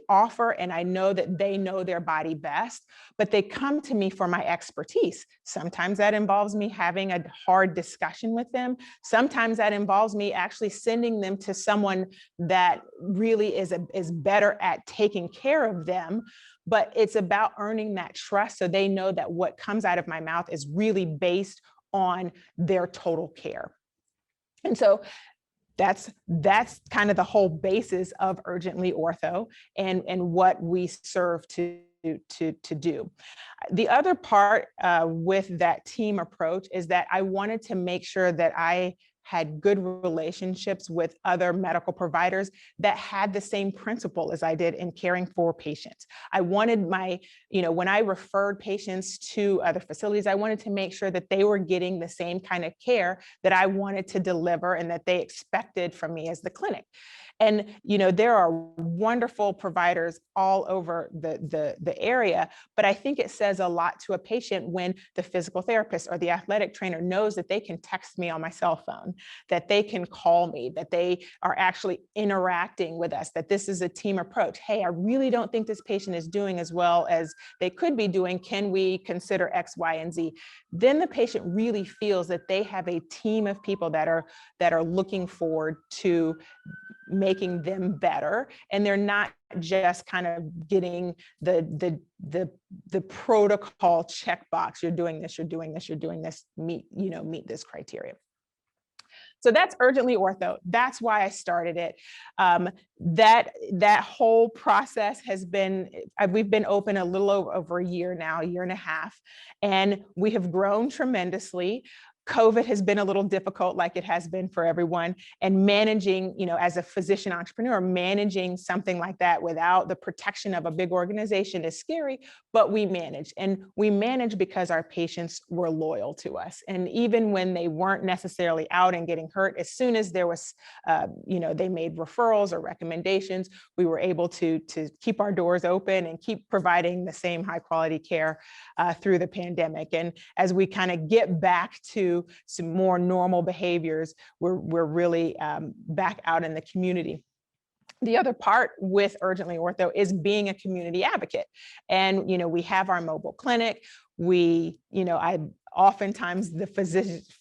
offer. And I know that they know their body best, but they come to me for my expertise. Sometimes that involves me having a hard discussion with them. Sometimes that involves me actually sending them to someone that really is better at taking care of them. But it's about earning that trust, so they know that what comes out of my mouth is really based on their total care. And so that's kind of the whole basis of Urgently Ortho and what we serve to do. The other part with that team approach is that I wanted to make sure that I had good relationships with other medical providers that had the same principle as I did in caring for patients. I wanted when I referred patients to other facilities, I wanted to make sure that they were getting the same kind of care that I wanted to deliver and that they expected from me as the clinic. And there are wonderful providers all over the area, but I think it says a lot to a patient when the physical therapist or the athletic trainer knows that they can text me on my cell phone, that they can call me, that they are actually interacting with us, that this is a team approach. Hey, I really don't think this patient is doing as well as they could be doing. Can we consider X, Y, and Z? Then the patient really feels that they have a team of people that are looking forward to making them better, and they're not just kind of getting the protocol checkbox. You're doing this, you're doing this, you're doing this, meet this criteria. So that's Urgently Ortho. That's why I started it. That whole process has been, we've been open a little over a year now, a year and a half, and we have grown tremendously. COVID has been a little difficult, like it has been for everyone. And managing, as a physician entrepreneur, managing something like that without the protection of a big organization is scary, but we manage. And we manage because our patients were loyal to us. And even when they weren't necessarily out and getting hurt, as soon as there was, they made referrals or recommendations, we were able to keep our doors open and keep providing the same high quality care through the pandemic. And as we kind of get back to some more normal behaviors, we're really back out in the community. The other part with Urgently Ortho is being a community advocate. And, we have our mobile clinic. I oftentimes the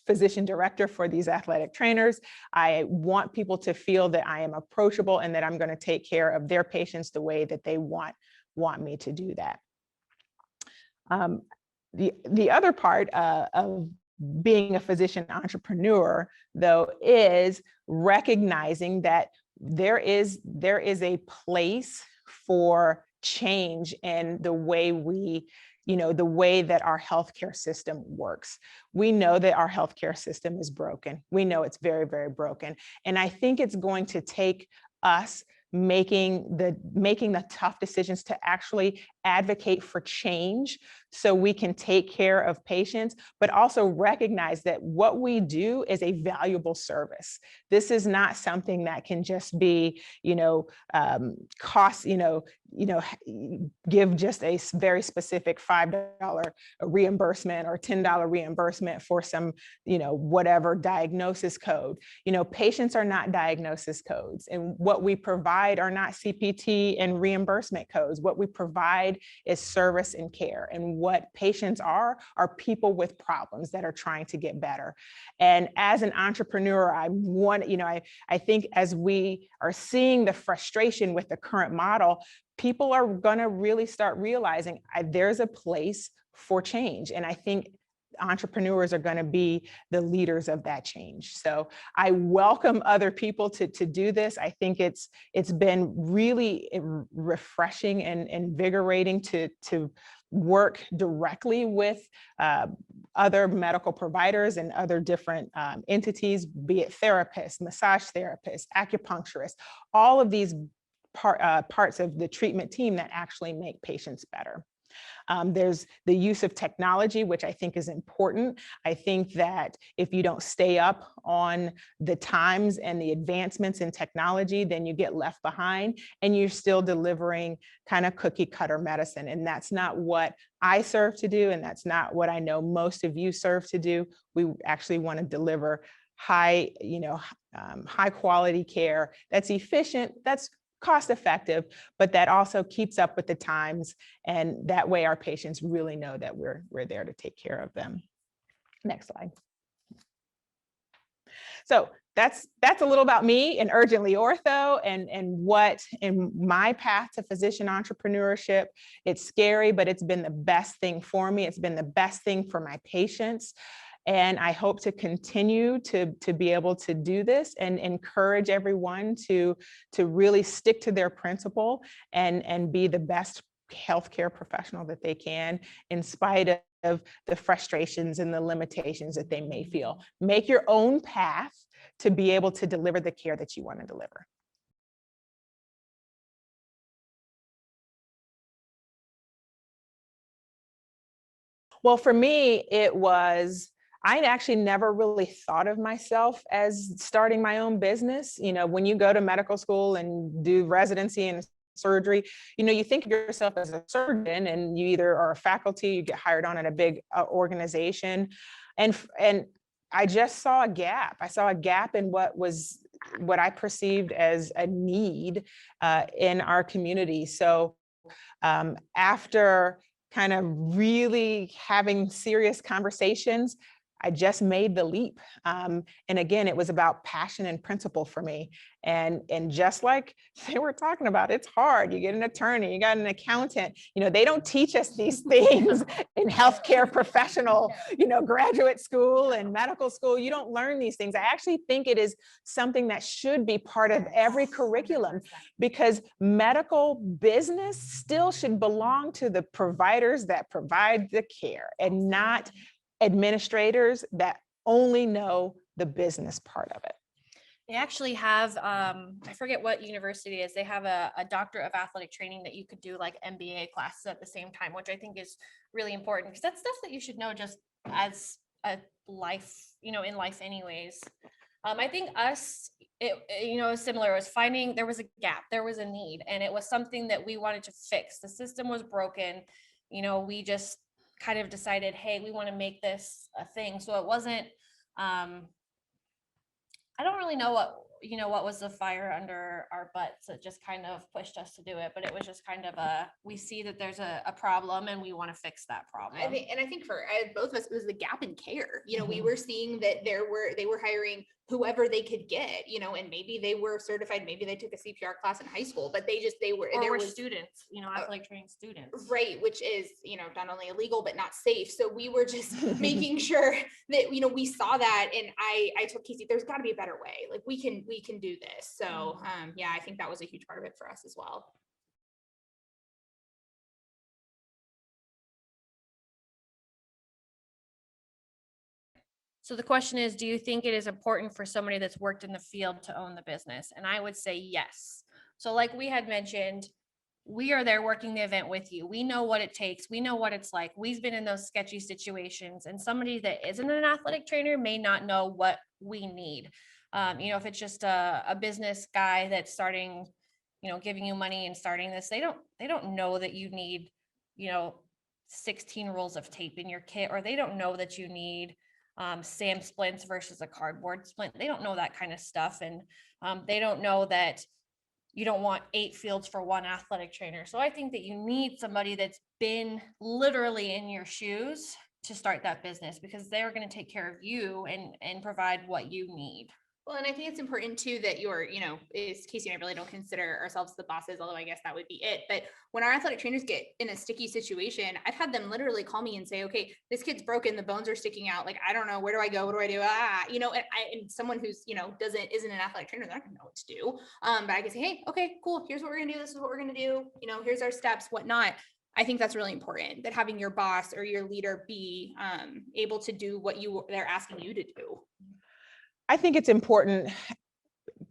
physician director for these athletic trainers. I want people to feel that I am approachable and that I'm going to take care of their patients the way that they want me to do that. The other part of being a physician entrepreneur, though, is recognizing that there is a place for change in the way the way that our healthcare system works. We know that our healthcare system is broken. We know it's very, very broken. And I think it's going to take us making the tough decisions to actually advocate for change so we can take care of patients, but also recognize that what we do is a valuable service. This is not something that can just be, cost, give just a very specific $5 reimbursement or $10 reimbursement for some, whatever diagnosis code. Patients are not diagnosis codes, and what we provide are not CPT and reimbursement codes. What we provide is service and care. And what patients are people with problems that are trying to get better. And as an entrepreneur, I think as we are seeing the frustration with the current model, people are going to really start realizing there's a place for change. And I think entrepreneurs are going to be the leaders of that change. So I welcome other people to do this. I think it's been really refreshing and invigorating to work directly with other medical providers and other different entities, be it therapists, massage therapists, acupuncturists, all of these parts of the treatment team that actually make patients better. There's the use of technology, which I think is important. I think that if you don't stay up on the times and the advancements in technology, then you get left behind and you're still delivering kind of cookie cutter medicine. And that's not what I serve to do. And that's not what I know most of you serve to do. We actually want to deliver high quality care that's efficient, that's cost effective, but that also keeps up with the times. And that way our patients really know that we're there to take care of them. Next slide. So that's a little about me and Urgently Ortho and what in my path to physician entrepreneurship. It's scary, but it's been the best thing for me. It's been the best thing for my patients. And I hope to continue to be able to do this and encourage everyone to really stick to their principle and be the best healthcare professional that they can, in spite of the frustrations and the limitations that they may feel. Make your own path to be able to deliver the care that you want to deliver. Well, for me, it was, I actually never really thought of myself as starting my own business. You know, when you go to medical school and do residency and surgery, you know, you think of yourself as a surgeon and you either are a faculty, you get hired on at a big organization. And I just saw a gap. I saw a gap in what I perceived as a need in our community. So after kind of really having serious conversations, I just made the leap. And again, it was about passion and principle for me. And just like they were talking about, it's hard. You get an attorney, you got an accountant, you know, they don't teach us these things in healthcare professional, you know, graduate school and medical school. You don't learn these things. I actually think it is something that should be part of every curriculum, because medical business still should belong to the providers that provide the care and not administrators that only know the business part of it. They actually have, I forget what university it is, they have a doctorate of athletic training that you could do like MBA classes at the same time, which I think is really important because that's stuff that you should know just as a life, you know, in life anyways. I think you know, similar. It was finding, there was a gap, there was a need, and it was something that we wanted to fix. The system was broken. You know, we just kind of decided, hey, we want to make this a thing. So it wasn't, I don't really know what was the fire under our butts that just kind of pushed us to do it, but it was just kind of we see that there's a problem and we want to fix that problem. I think for both of us, it was the gap in care. You know, we were seeing that they were hiring whoever they could get, you know, and maybe they were certified, maybe they took a CPR class in high school, but there were students, you know, athletic training students. Right, which is, you know, not only illegal, but not safe. So we were just making sure that, you know, we saw that. And I told Casey, there's got to be a better way. Like we can do this. So yeah, I think that was a huge part of it for us as well. So the question is, do you think it is important for somebody that's worked in the field to own the business? And I would say yes. So like we had mentioned, we are there working the event with you. We know what it takes. We know what it's like. We've been in those sketchy situations, and somebody that isn't an athletic trainer may not know what we need. You know, if it's just a business guy that's starting, you know, giving you money and starting this, they don't know that you need, you know, 16 rolls of tape in your kit, or they don't know that you need SAM splints versus a cardboard splint. They don't know that kind of stuff. And they don't know that you don't want 8 fields for one athletic trainer. So I think that you need somebody that's been literally in your shoes to start that business, because they're going to take care of you and provide what you need. Well, and I think it's important too that you're, you know, is Casey and I really don't consider ourselves the bosses, although I guess that would be it. But when our athletic trainers get in a sticky situation, I've had them literally call me and say, okay, this kid's broken, the bones are sticking out. Like, I don't know, where do I go? What do I do? You know, and someone who's, you know, isn't an athletic trainer, they're not gonna know what to do. But I can say, hey, okay, cool. Here's what we're gonna do. This is what we're gonna do. You know, here's our steps, whatnot. I think that's really important, that having your boss or your leader be able to do what they're asking you to do. I think it's important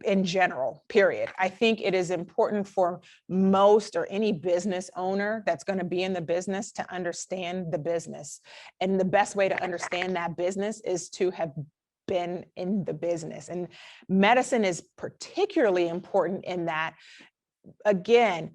in general, period. I think it is important for most or any business owner that's going to be in the business to understand the business. And the best way to understand that business is to have been in the business. And medicine is particularly important in that, again,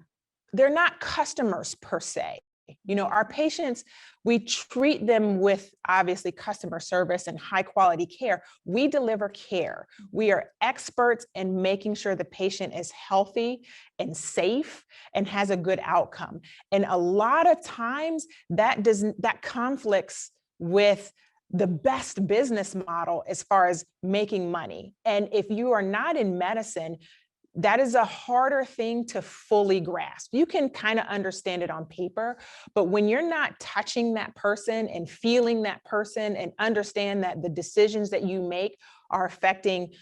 they're not customers per se. You know, our patients, we treat them with obviously customer service and high quality care. We deliver care. We are experts in making sure the patient is healthy and safe and has a good outcome. And a lot of times that conflicts with the best business model as far as making money. And if you are not in medicine, that is a harder thing to fully grasp. You can kind of understand it on paper, but when you're not touching that person and feeling that person and understand that the decisions that you make are affecting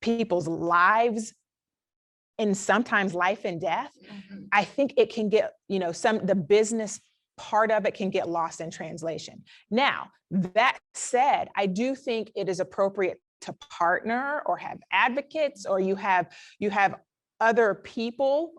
people's lives and sometimes life and death, I think it can get, you know, the business part of it can get lost in translation. Now, that said, I do think it is appropriate to partner or have advocates, or you have other people,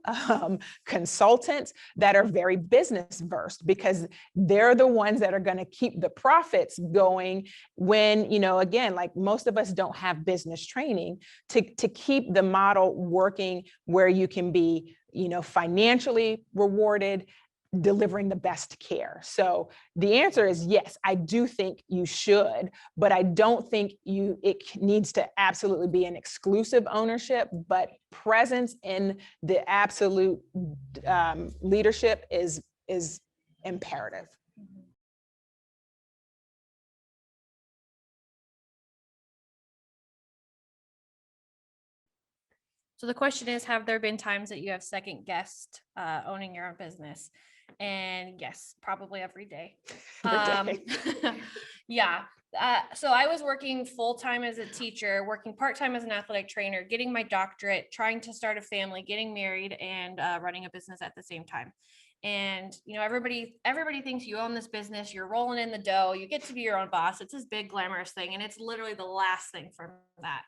consultants that are very business versed, because they're the ones that are going to keep the profits going when, you know, again, like most of us don't have business training to keep the model working where you can be, you know, financially rewarded, delivering the best care. So the answer is yes, I do think you should, but I don't think it needs to absolutely be an exclusive ownership, but presence in the absolute leadership is imperative. So the question is, have there been times that you have second guessed owning your own business? And yes, probably every day. Yeah. So I was working full-time as a teacher, working part-time as an athletic trainer, getting my doctorate, trying to start a family, getting married, and running a business at the same time. And, you know, everybody thinks you own this business, you're rolling in the dough, you get to be your own boss. It's this big glamorous thing. And it's literally the last thing from that.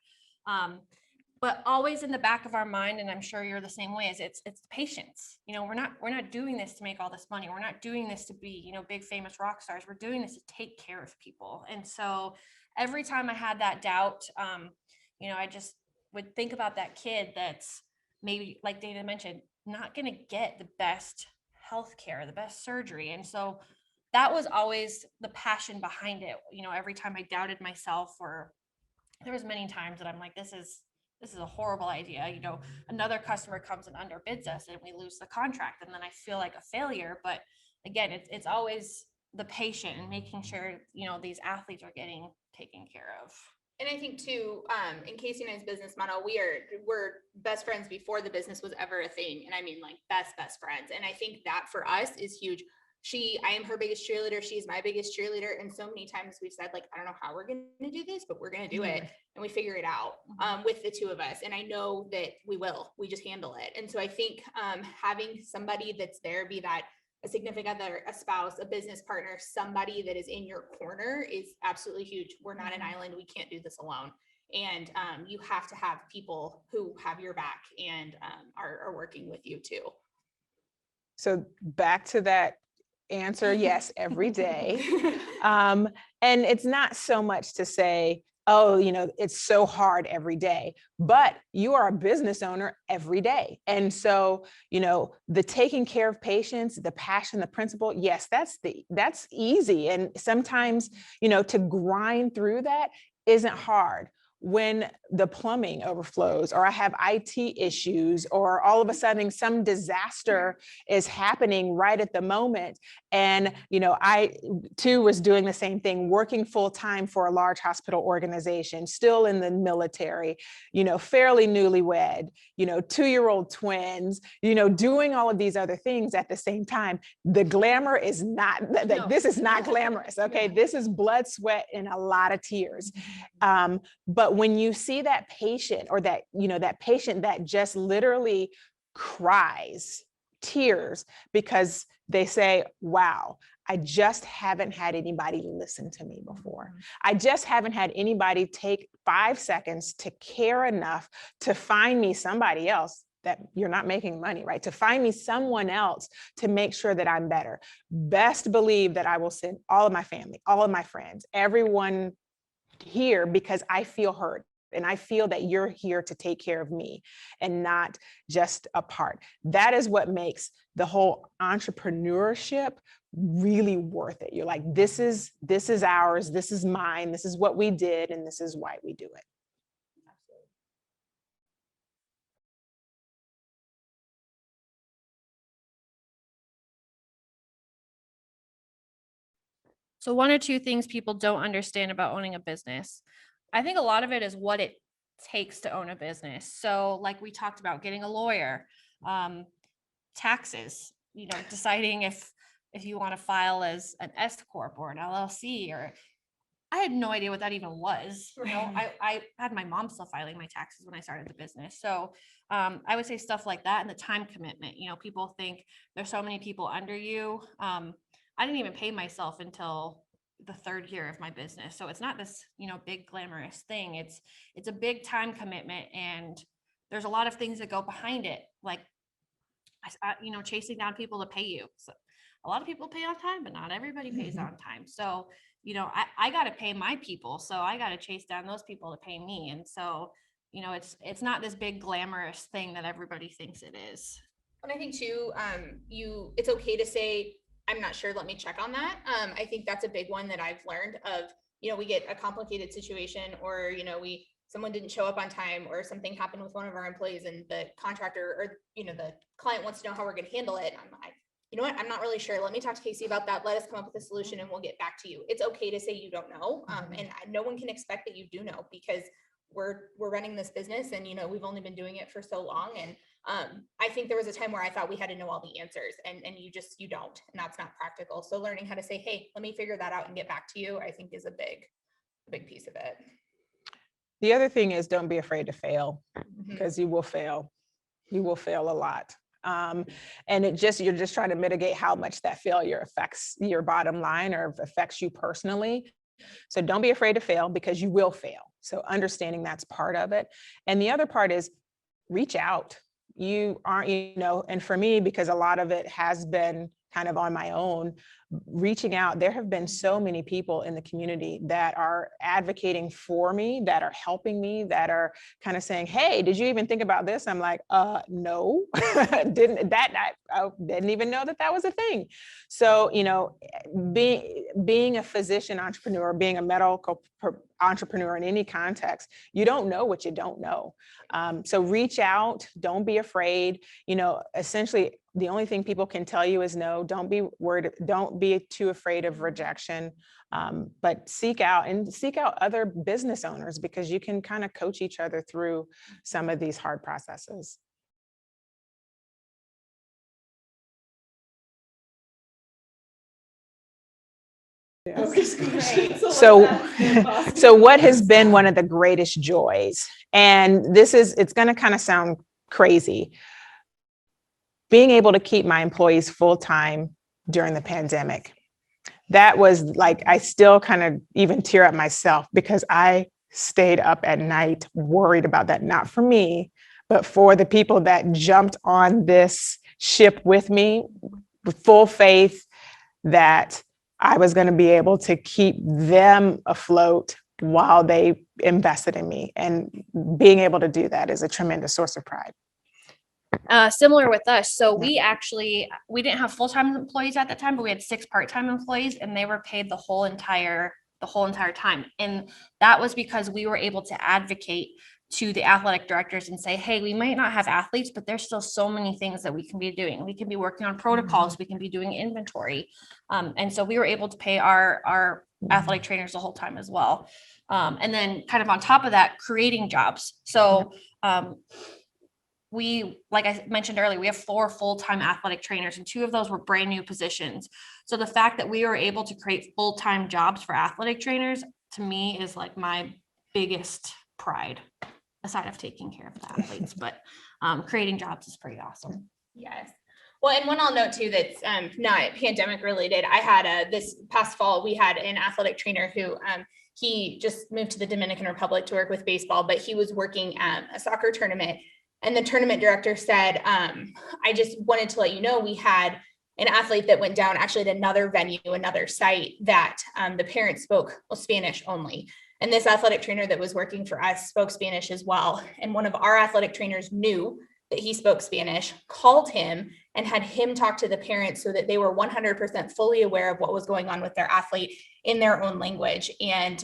But always in the back of our mind, and I'm sure you're the same way, is it's patience. You know, we're not doing this to make all this money. We're not doing this to be, you know, big famous rock stars. We're doing this to take care of people. And so every time I had that doubt, you know, I just would think about that kid that's maybe, like Dayna mentioned, not going to get the best healthcare, the best surgery. And so that was always the passion behind it. You know, every time I doubted myself, or there was many times that I'm like, this is a horrible idea. You know, another customer comes and underbids us and we lose the contract, and then I feel like a failure. But again, it's always the patient and making sure, you know, these athletes are getting taken care of. And I think too, in Casey and I's business model, we're best friends before the business was ever a thing. And I mean, like best friends. And I think that for us is huge. I am her biggest cheerleader. She's my biggest cheerleader. And so many times we've said, like, I don't know how we're going to do this, but we're going to do it. And we figure it out with the two of us. And I know that we just handle it. And so I think having somebody that's there, be that a significant other, a spouse, a business partner, somebody that is in your corner is absolutely huge. We're not an island. We can't do this alone. And you have to have people who have your back and are working with you too. So back to that answer, yes, every day. And it's not so much to say, oh, you know, it's so hard every day, but you are a business owner every day. And so, you know, the taking care of patients, the passion, the principle, yes, that's easy. And sometimes, you know, to grind through that isn't hard. When the plumbing overflows, or I have IT issues, or all of a sudden some disaster is happening right at the moment. And, you know, I too was doing the same thing, working full time for a large hospital organization, still in the military, you know, fairly newlywed, you know, 2-year-old twins, you know, doing all of these other things at the same time. The glamour is not, this is not glamorous. Okay. This is blood, sweat, and a lot of tears. But when you see that patient, or that, you know, that patient that just literally cries tears because they say, wow, I just haven't had anybody listen to me before. I just haven't had anybody take 5 seconds to care enough to find me somebody else that you're not making money, right? To find me someone else to make sure that I'm better. Best believe that I will send all of my family, all of my friends, everyone here, because I feel heard. And I feel that you're here to take care of me and not just a part. That is what makes the whole entrepreneurship really worth it. You're like, this is ours, this is mine, this is what we did, and this is why we do it. So one or two things people don't understand about owning a business. I think a lot of it is what it takes to own a business. So like we talked about, getting a lawyer, taxes, deciding if you want to file as an S corp or an LLC, or I had no idea what that even was. I had my mom still filing my taxes when I started the business. So I would say stuff like that, and the time commitment. People think there's so many people under you. I didn't even pay myself until the 3rd year of my business. So it's not this, big glamorous thing. It's a big time commitment, and there's a lot of things that go behind it. Like, chasing down people to pay you. So a lot of people pay on time, but not everybody pays on time. So, I got to pay my people. So I got to chase down those people to pay me. And so, it's not this big glamorous thing that everybody thinks it is. And I think too, it's okay to say, I'm not sure, let me check on that. I think that's a big one that I've learned of, we get a complicated situation, or, someone didn't show up on time, or something happened with one of our employees, and the contractor or, the client wants to know how we're going to handle it. And I'm like, you know what, I'm not really sure. Let me talk to Casey about that. Let us come up with a solution and we'll get back to you. It's okay to say you don't know. And no one can expect that you do know, because we're running this business, and, we've only been doing it for so long. And I think there was a time where I thought we had to know all the answers, and you don't, and that's not practical. So learning how to say, hey, let me figure that out and get back to you, I think is a big piece of it. The other thing is, don't be afraid to fail, because you will fail. You will fail a lot. And you're just trying to mitigate how much that failure affects your bottom line or affects you personally. So don't be afraid to fail, because you will fail. So understanding that's part of it. And the other part is, reach out. You aren't, and for me, because a lot of it has been kind of on my own, reaching out. There have been so many people in the community that are advocating for me, that are helping me, that are kind of saying, hey, did you even think about this? I'm like, no, I didn't even know that was a thing. So, being a physician entrepreneur, being a medical entrepreneur in any context, you don't know what you don't know. So reach out, don't be afraid. Essentially, the only thing people can tell you is no. Don't be worried. Don't be too afraid of rejection, but seek out other business owners, because you can kind of coach each other through some of these hard processes. Yes. So what has been one of the greatest joys, and it's going to kind of sound crazy, being able to keep my employees full-time during the pandemic. That was like, I still kind of even tear up myself, because I stayed up at night worried about that, not for me, but for the people that jumped on this ship with me, with full faith that I was going to be able to keep them afloat while they invested in me. And being able to do that is a tremendous source of pride. Similar with us. So we didn't have full-time employees at that time, but we had 6 part-time employees, and they were paid the whole entire time. And that was because we were able to advocate to the athletic directors and say, hey, we might not have athletes, but there's still so many things that we can be doing. We can be working on protocols. We can be doing inventory. And so we were able to pay our athletic trainers the whole time as well. And then kind of on top of that, creating jobs. So like I mentioned earlier, we have 4 full-time athletic trainers, and 2 of those were brand new positions. So the fact that we were able to create full-time jobs for athletic trainers, to me, is like my biggest pride, aside of taking care of the athletes. But creating jobs is pretty awesome. Yes. Well, and one I'll note too that's not pandemic related. I had this past fall, we had an athletic trainer who he just moved to the Dominican Republic to work with baseball, but he was working at a soccer tournament. And the tournament director said, I just wanted to let you know we had an athlete that went down actually at another venue, another site that the parents spoke Spanish only. And this athletic trainer that was working for us spoke Spanish as well. And one of our athletic trainers knew that he spoke Spanish, called him and had him talk to the parents so that they were 100% fully aware of what was going on with their athlete in their own language. And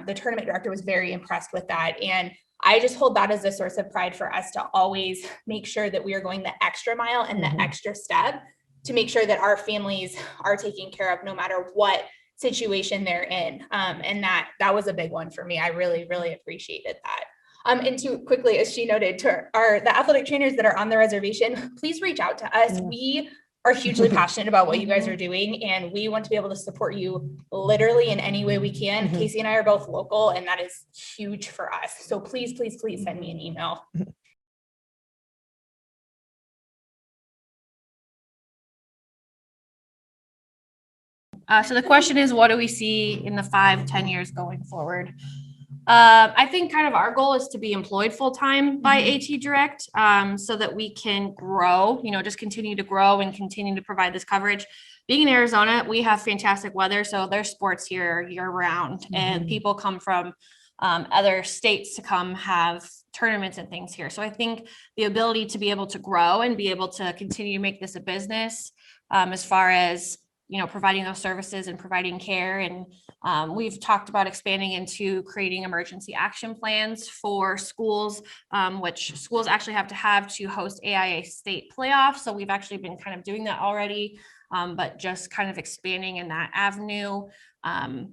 the tournament director was very impressed with that. And I just hold that as a source of pride for us to always make sure that we are going the extra mile and the extra step to make sure that our families are taken care of no matter what situation they're in. And that was a big one for me. I really, really appreciated that. And to quickly, as she noted, to the athletic trainers that are on the reservation, please reach out to us. We are hugely passionate about what you guys are doing, and we want to be able to support you literally in any way we can. Casey and I are both local, and that is huge for us. So please, please, please send me an email. So the question is, what do we see in the 5-10 years going forward? I think kind of our goal is to be employed full-time by AT Direct, so that we can grow, just continue to grow and continue to provide this coverage. Being in Arizona, we have fantastic weather, so there's sports here year round, and people come from other states to come have tournaments and things here. So I think the ability to be able to grow and be able to continue to make this a business, as far as providing those services and providing care. And we've talked about expanding into creating emergency action plans for schools, which schools actually have to host AIA state playoffs. So we've actually been kind of doing that already, but just kind of expanding in that avenue. I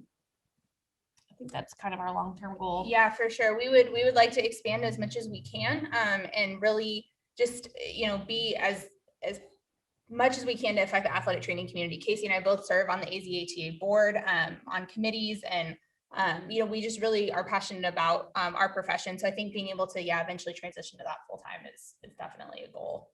think that's kind of our long-term goal. Yeah, for sure. We would like to expand as much as we can, and really just, be as much as we can to affect the athletic training community. Casey and I both serve on the AZATA board, on committees, and we just really are passionate about our profession. So I think being able to eventually transition to that full time is definitely a goal.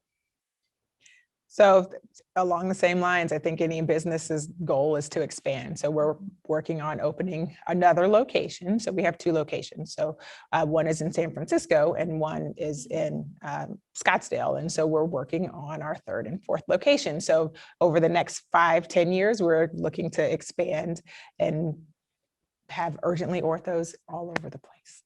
So along the same lines, I think any business's goal is to expand. So we're working on opening another location. So we have 2 locations. So one is in San Francisco and one is in Scottsdale. And so we're working on our 3rd and 4th location. So over the next 5-10 years, we're looking to expand and have urgently orthos all over the place.